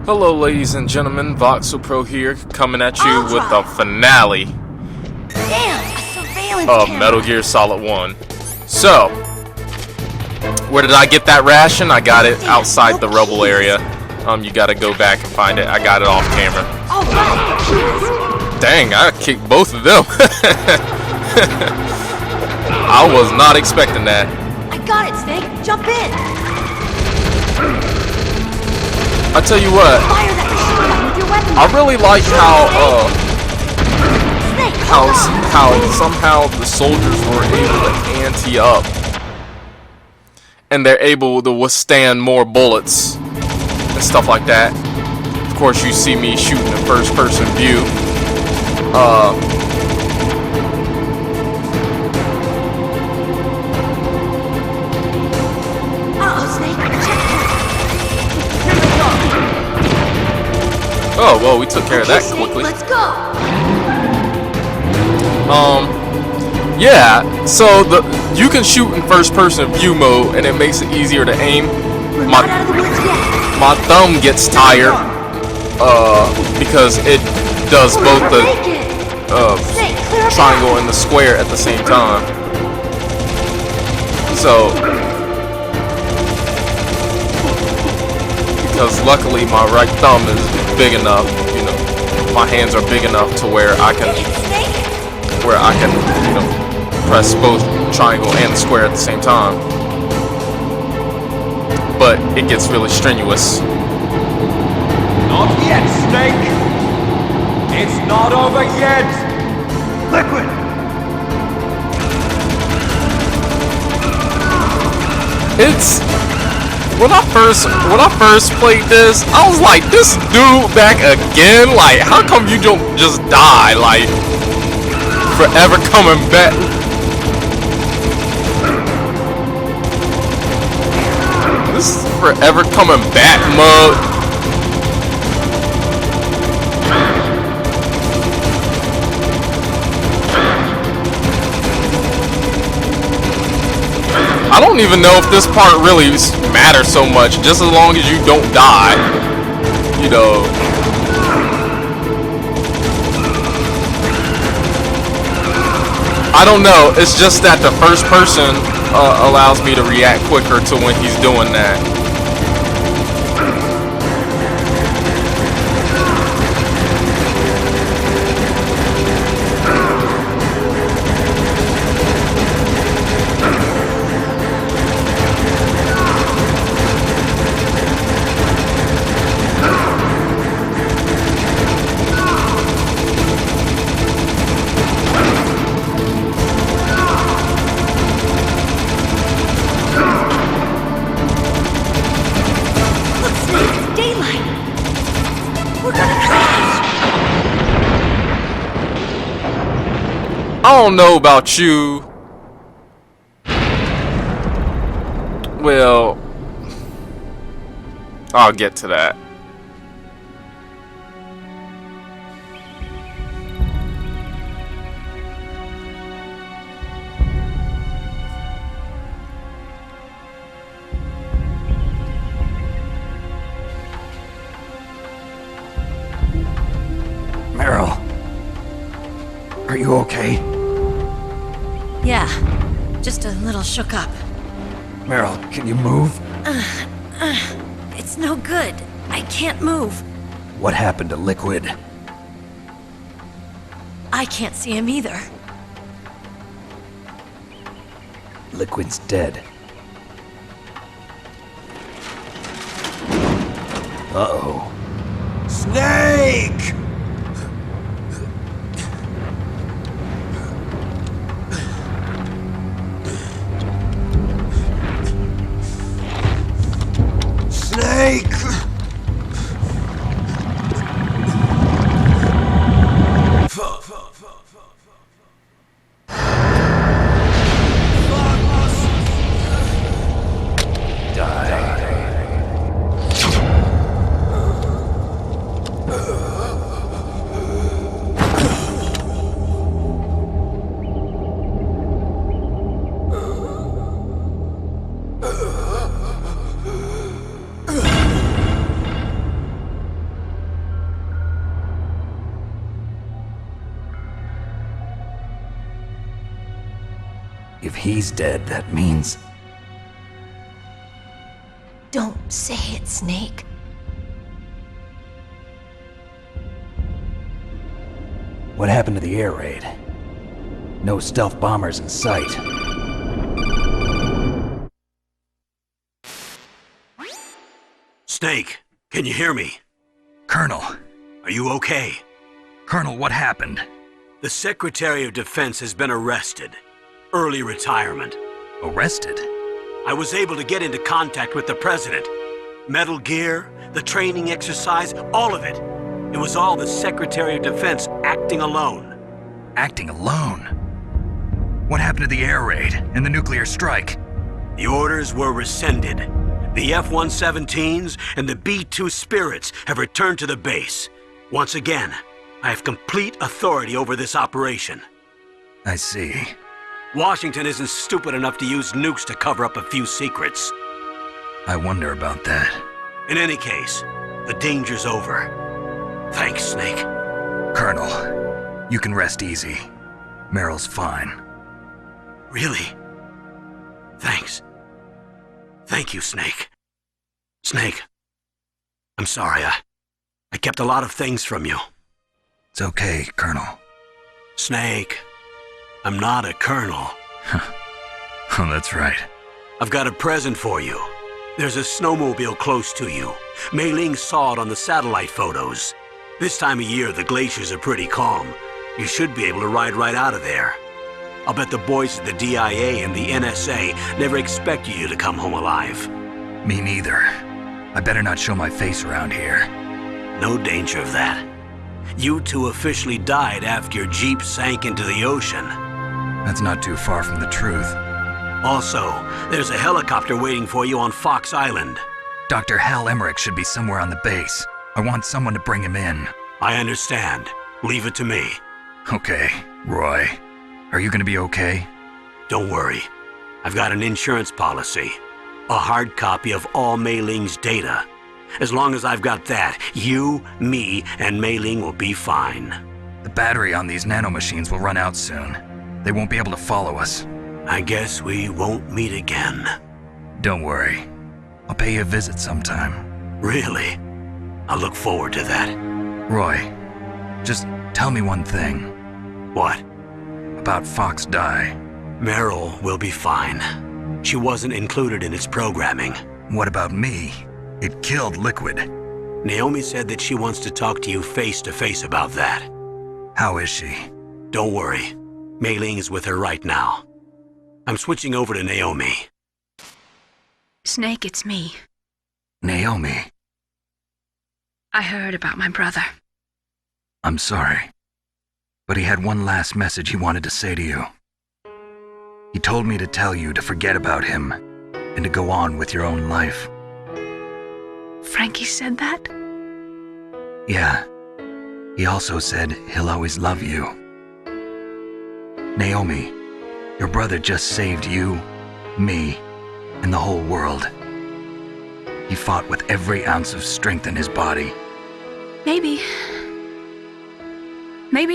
Hello ladies and gentlemen, Voxel Pro here, coming at you with the finale of Metal Gear Solid 1. So, where did I get that ration? I got it outside the rubble area. You gotta go back and find it. I got it off camera. Dang, I kicked both of them. I was not expecting that. I got it, Snake. Jump in. I tell you what, I really like how somehow the soldiers were able to ante up, and they're able to withstand more bullets and stuff like that. Of course, you see me shooting in first-person view. Oh, well, we took care of that quickly. Let's go. Yeah, so you can shoot in first-person view mode, and it makes it easier to aim. My thumb gets tired, because it does both the triangle and the square at the same time. So, because luckily my right thumb is big enough, you know, my hands are big enough to where I can, you know, press both triangle and the square at the same time. But it gets really strenuous. Not yet, Snake! It's not over yet! Liquid! It's when I first played this, I was like, this dude back again? Like, how come you don't just die? Like, forever coming back. This is forever coming back mode. I don't even know if this part really matters so much, just as long as you don't die, you know. I don't know, it's just that the first person allows me to react quicker to when he's doing that. I don't know about you. Well, I'll get to that. Meryl, are you okay? Yeah, just a little shook up. Meryl, can you move? It's no good. I can't move. What happened to Liquid? I can't see him either. Liquid's dead. Uh-oh. Snake! Snake! Die. If he's dead, that means... Don't say it, Snake. What happened to the air raid? No stealth bombers in sight. Snake, can you hear me? Colonel. Are you okay? Colonel, what happened? The Secretary of Defense has been arrested. Early retirement. Arrested? I was able to get into contact with the President. Metal Gear, the training exercise, all of it. It was all the Secretary of Defense acting alone. Acting alone? What happened to the air raid and the nuclear strike? The orders were rescinded. The F-117s and the B-2 Spirits have returned to the base. Once again, I have complete authority over this operation. I see. Washington isn't stupid enough to use nukes to cover up a few secrets. I wonder about that. In any case, the danger's over. Thanks, Snake. Colonel, you can rest easy. Meryl's fine. Really? Thanks. Thank you, Snake. Snake, I'm sorry, I kept a lot of things from you. It's okay, Colonel. Snake, I'm not a colonel. Oh, that's right. I've got a present for you. There's a snowmobile close to you. Mei Ling saw it on the satellite photos. This time of year, the glaciers are pretty calm. You should be able to ride right out of there. I'll bet the boys at the DIA and the NSA never expected you to come home alive. Me neither. I better not show my face around here. No danger of that. You two officially died after your Jeep sank into the ocean. That's not too far from the truth. Also, there's a helicopter waiting for you on Fox Island. Dr. Hal Emmerich should be somewhere on the base. I want someone to bring him in. I understand. Leave it to me. Okay, Roy. Are you gonna be okay? Don't worry. I've got an insurance policy. A hard copy of all Mei Ling's data. As long as I've got that, you, me, and Mei Ling will be fine. The battery on these nanomachines will run out soon. They won't be able to follow us. I guess we won't meet again. Don't worry. I'll pay you a visit sometime. Really? I look forward to that. Roy, just tell me one thing. What? About Fox Die. Meryl will be fine. She wasn't included in its programming. What about me? It killed Liquid. Naomi said that she wants to talk to you face to face about that. How is she? Don't worry. Mei Ling is with her right now. I'm switching over to Naomi. Snake, it's me. Naomi. I heard about my brother. I'm sorry. But he had one last message he wanted to say to you. He told me to tell you to forget about him and to go on with your own life. Frankie said that? Yeah. He also said he'll always love you. Naomi, your brother just saved you, me, and the whole world. He fought with every ounce of strength in his body. Maybe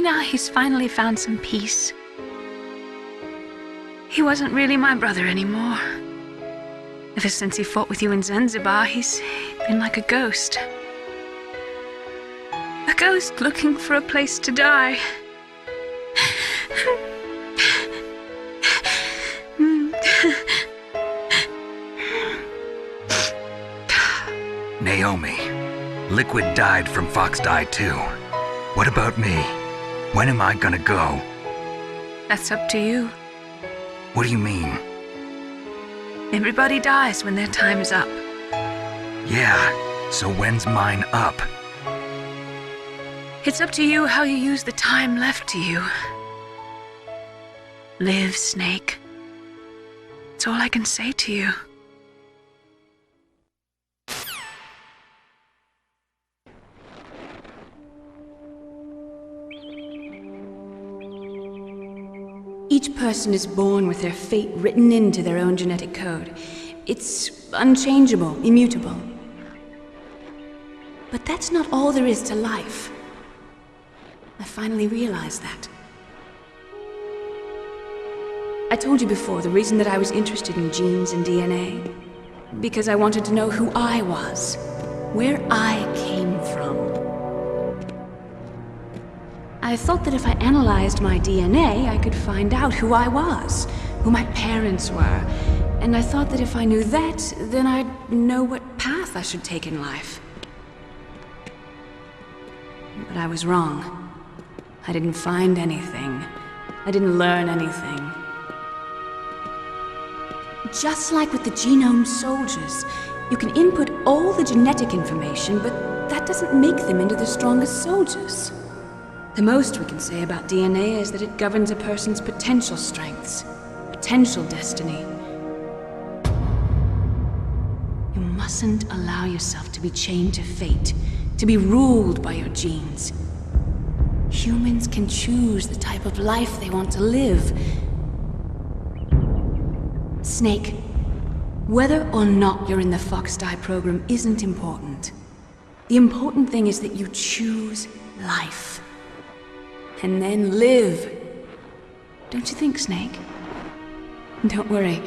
now he's finally found some peace. He wasn't really my brother anymore. Ever since he fought with you in Zanzibar, he's been like a ghost. A ghost looking for a place to die. Naomi, Liquid died from Fox Die too. What about me? When am I gonna go? That's up to you. What do you mean? Everybody dies when their time is up. Yeah, so when's mine up? It's up to you how you use the time left to you. Live, Snake. That's all I can say to you. Each person is born with their fate written into their own genetic code. It's unchangeable, immutable. But that's not all there is to life. I finally realized that. I told you before the reason that I was interested in genes and DNA. Because I wanted to know who I was, where I came from. I thought that if I analyzed my DNA, I could find out who I was, who my parents were, and I thought that if I knew that, then I'd know what path I should take in life. But I was wrong. I didn't find anything. I didn't learn anything. Just like with the genome soldiers, you can input all the genetic information, but that doesn't make them into the strongest soldiers. The most we can say about DNA is that it governs a person's potential strengths, potential destiny. You mustn't allow yourself to be chained to fate, to be ruled by your genes. Humans can choose the type of life they want to live. Snake, whether or not you're in the Fox-Hound program isn't important. The important thing is that you choose life. And then live. Don't you think, Snake? Don't worry.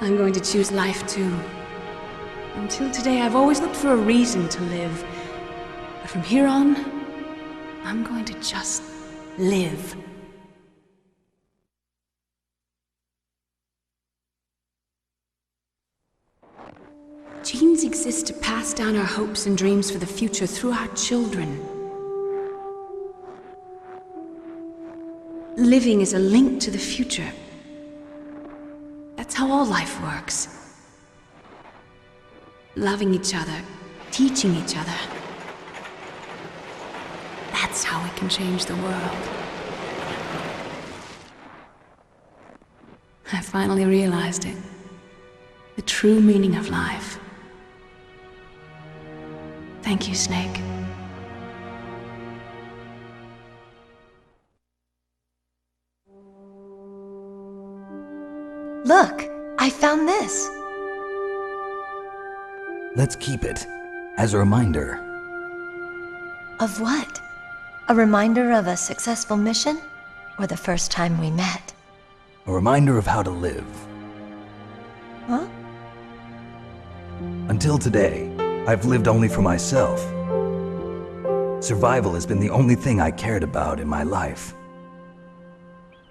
I'm going to choose life too. Until today, I've always looked for a reason to live. But from here on, I'm going to just live. Genes exist to pass down our hopes and dreams for the future through our children. Living is a link to the future. That's how all life works. Loving each other, teaching each other. That's how we can change the world. I finally realized it. The true meaning of life. Thank you, Snake. Look, I found this. Let's keep it as a reminder. Of what? A reminder of a successful mission? Or the first time we met? A reminder of how to live. Huh? Until today, I've lived only for myself. Survival has been the only thing I cared about in my life.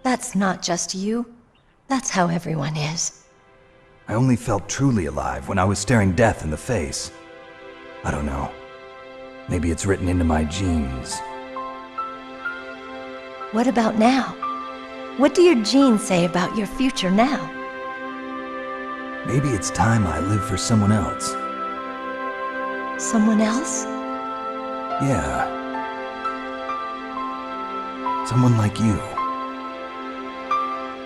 That's not just you. That's how everyone is. I only felt truly alive when I was staring death in the face. I don't know. Maybe it's written into my genes. What about now? What do your genes say about your future now? Maybe it's time I live for someone else. Someone else? Yeah. Someone like you.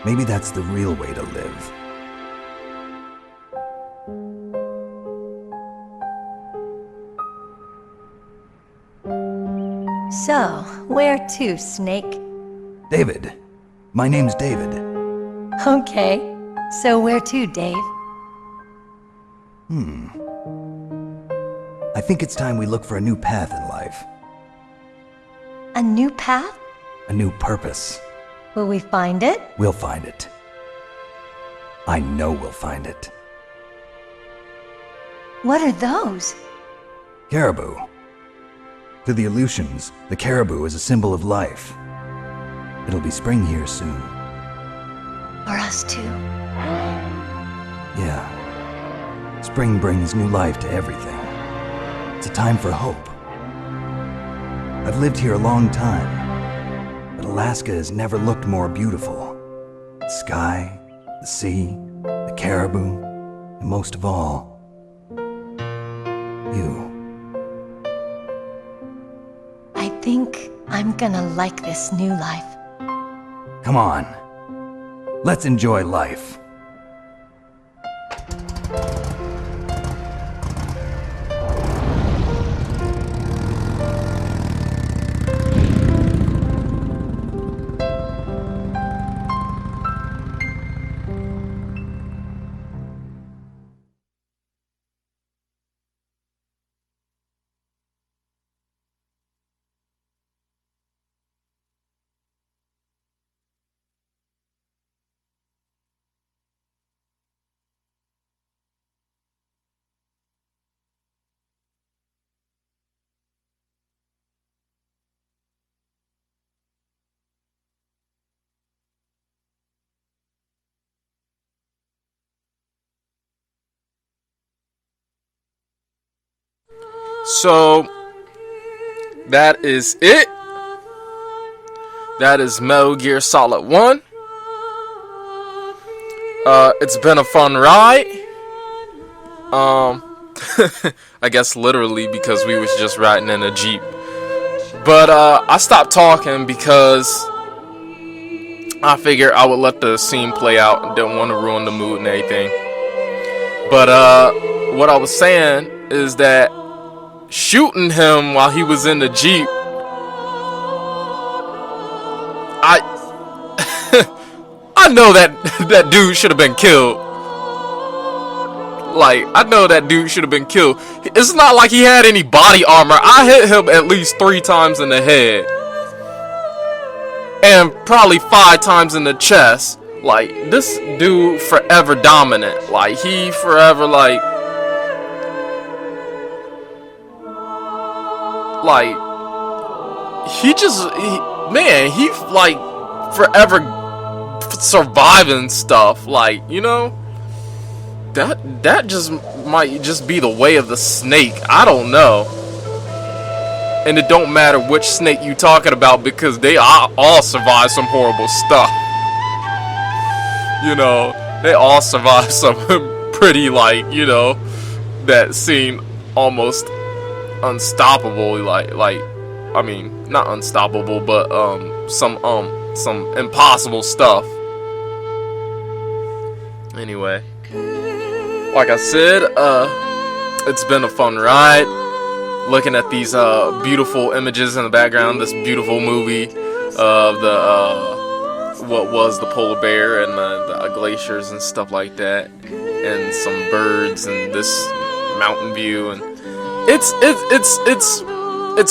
Maybe that's the real way to live. So, where to, Snake? David. My name's David. Okay. So where to, Dave? I think it's time we look for a new path in life. A new path? A new purpose. Will we find it? We'll find it. I know we'll find it. What are those? Caribou. To the Aleutians, the caribou is a symbol of life. It'll be spring here soon. For us too. Yeah. Spring brings new life to everything. It's a time for hope. I've lived here a long time, but Alaska has never looked more beautiful. The sky, the sea, the caribou, and most of all, you. I think I'm gonna like this new life. Come on. Let's enjoy life. So that is it. That is Metal Gear Solid 1. It's been a fun ride. I guess literally because we was just riding in a Jeep. But I stopped talking because I figured I would let the scene play out and didn't want to ruin the mood and anything. But what I was saying is that shooting him while he was in the Jeep, I know that dude should have been killed. Like, I know that dude should have been killed. It's not like he had any body armor. I hit him at least 3 times in the head. And probably 5 times in the chest. Like, this dude forever dominant. Like, he forever, like, he like, forever surviving stuff. Like, you know, that just might just be the way of the snake. I don't know. And it don't matter which snake you talking about, because they all survive some horrible stuff. You know, they all survive some pretty, like, you know, that seem almost unstoppable. Like I mean, not unstoppable, but some impossible stuff. Anyway, like I said, it's been a fun ride. Looking at these beautiful images in the background, this beautiful movie of what was the polar bear and the glaciers and stuff like that, and some birds and this mountain view, and it's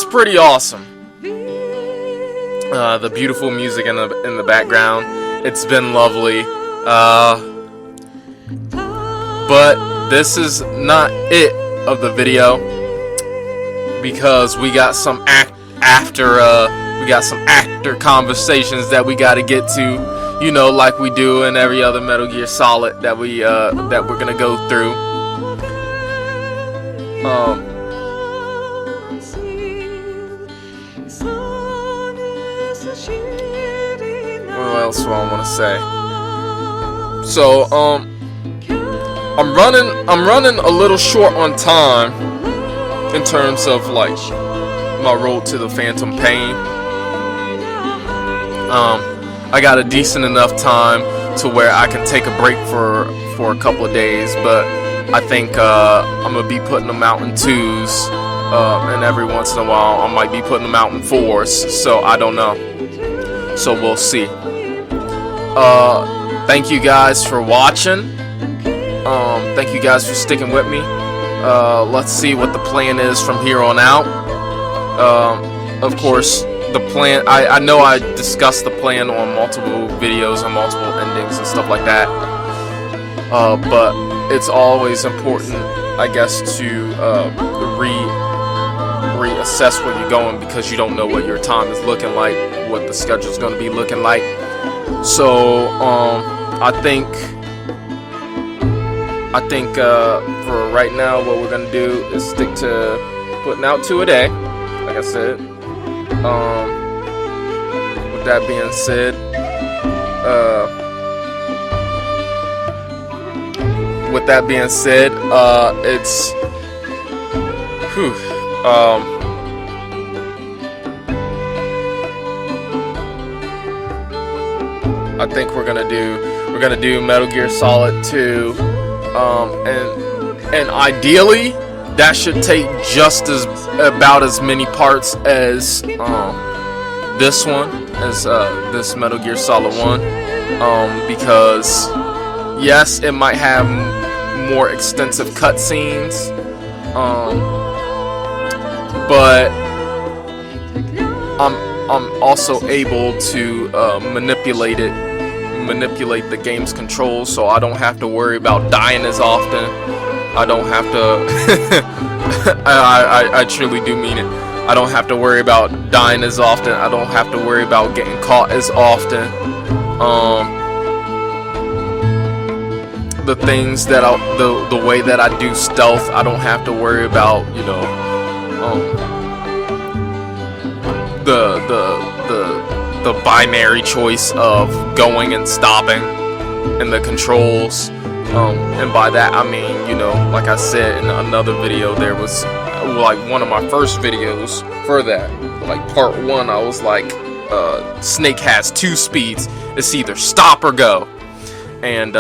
pretty awesome. The beautiful music in the background, it's been lovely. But this is not it of the video, because we got some after conversations that we got to get to, you know, like we do in every other Metal Gear Solid that we're gonna go through. What else do I want to say? So I'm running a little short on time in terms of, like, my road to the Phantom Pain. I got a decent enough time to where I can take a break for a couple of days, but I think I'm gonna be putting them out in 2s, and every once in a while I might be putting them out in 4s, so I don't know. So we'll see. Thank you guys for watching. Thank you guys for sticking with me. Let's see what the plan is from here on out. Of course, the plan, I know I discussed the plan on multiple videos and multiple endings and stuff like that. But it's always important, I guess, to reassess where you're going, because you don't know what your time is looking like, what the schedule's going to be looking like. So I think for right now, what we're gonna do is stick to putting out 2 a day, like I said. With that being said, it's I think we're gonna do Metal Gear Solid 2, and ideally that should take just about as many parts as this one, as this Metal Gear Solid 1, because yes, it might have more extensive cutscenes, but I'm also able to manipulate the game's controls, so I don't have to worry about dying as often. I don't have to I truly do mean it. I don't have to worry about dying as often. I don't have to worry about getting caught as often. The things that the way that I do stealth, I don't have to worry about, you know, the binary choice of going and stopping and the controls. And by that I mean, you know, like I said in another video, there was like one of my first videos for that, like part 1, I was like, Snake has 2 speeds. It's either stop or go. And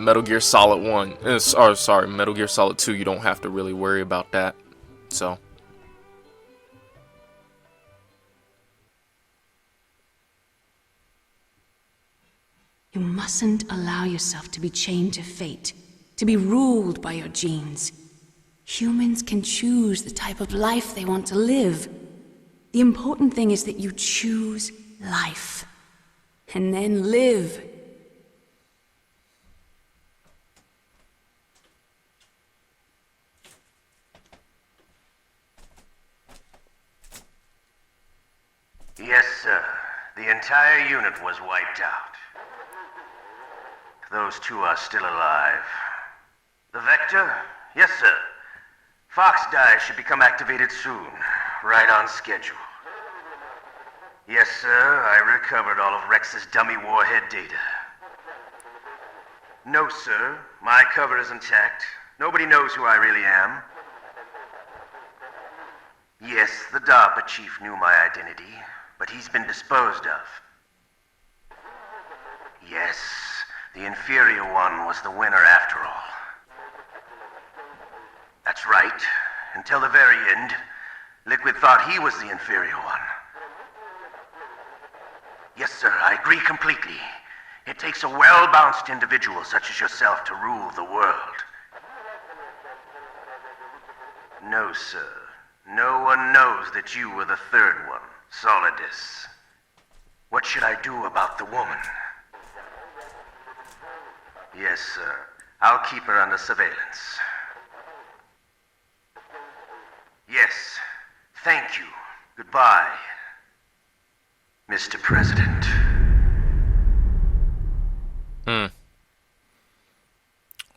Metal Gear Solid 1, or sorry, Metal Gear Solid 2, you don't have to really worry about that. So You mustn't allow yourself to be chained to fate, to be ruled by your genes. Humans can choose the type of life they want to live. The important thing is that you choose life, and then live. Yes, sir. The entire unit was wiped out. Those 2 are still alive. The Vector? Yes, sir. Fox dive should become activated soon. Right on schedule. Yes, sir. I recovered all of Rex's dummy warhead data. No, sir. My cover is intact. Nobody knows who I really am. Yes, the DARPA chief knew my identity, but he's been disposed of. Yes, the inferior one was the winner after all. That's right. Until the very end, Liquid thought he was the inferior one. Yes, sir, I agree completely. It takes a well-balanced individual such as yourself to rule the world. No, sir. No one knows that you were the third one, Solidus. What should I do about the woman? Yes, sir. I'll keep her under surveillance. Yes. Thank you. Goodbye, Mr. President.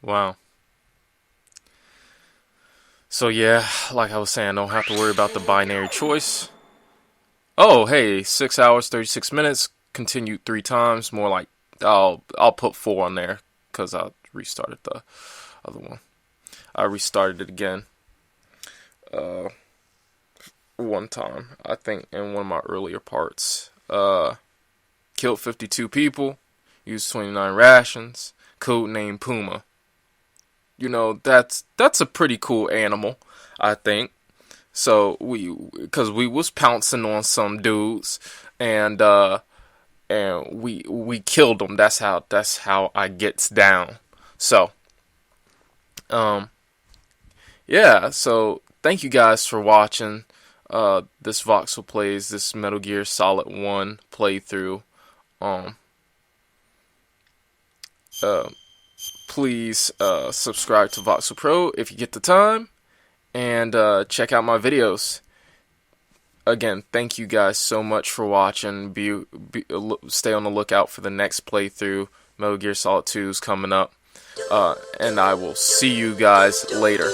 Wow. So yeah, like I was saying, don't have to worry about the binary choice. Oh, hey, 6 hours, 36 minutes, continued 3 times, more like, I'll put 4 on there, because I restarted the other one. I restarted it again, one time, I think, in one of my earlier parts. Killed 52 people, used 29 rations, codename Puma. You know, that's a pretty cool animal, I think. So because we was pouncing on some dudes, and we killed them. That's how I gets down. So, yeah. So thank you guys for watching this Voxel Plays, this Metal Gear Solid 1 playthrough. Please subscribe to Voxel Pro if you get the time, and check out my videos. Again, thank you guys so much for watching. Stay on the lookout for the next playthrough. Metal Gear Solid 2 is coming up, and I will see you guys later.